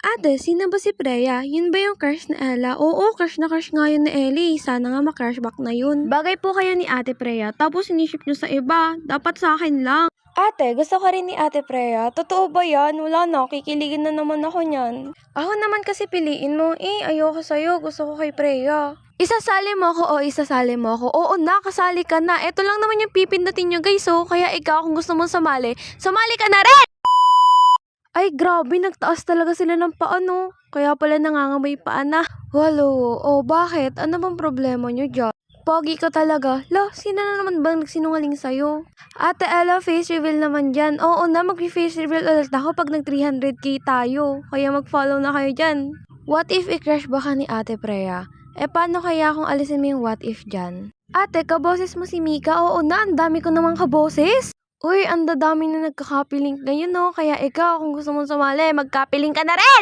Ate, sino ba si Freya? Yun ba yung crush na Ella? Oo, crush na crush nga yun ni Ellie. Sana nga ma-crush back na yun. Bagay po kayo ni Ate Freya, tapos siniship nyo sa iba. Dapat sa akin lang. Ate, gusto ka rin ni Ate Freya? Totoo ba yan? Wala na, kikiligin na naman ako niyan. Ako naman kasi piliin mo. Ayoko sa'yo. Gusto ko kay Freya. Isasali mo ako o isasali mo ako? Oo na, kasali ka na. Ito lang naman yung pipindutin nyo guys, oh. Kaya ikaw, kung gusto mong sumali, sumali ka na rin! Ay, grabe, nagtaas talaga sila ng paa, no? Kaya pala nangangamoy paa na. Walo, bakit? Ano bang problema nyo dyan? Pogi ka talaga. Sino na naman bang nagsinungaling sa'yo? Ate Ella, face reveal naman dyan. Oo na, mag-face reveal ulit ako pag nag 300k tayo. Kaya mag-follow na kayo dyan. What if i-crush ba ka ni Ate Freya? Paano kaya kung alisin mo yung what if dyan? Ate, kaboses mo si Mika? Oo na, ang dami ko namang kaboses. Uy, ang dadami na nagka-copy link ngayon, no? Kaya ikaw, kung gusto mong sumali, mag-copy link ka na rin!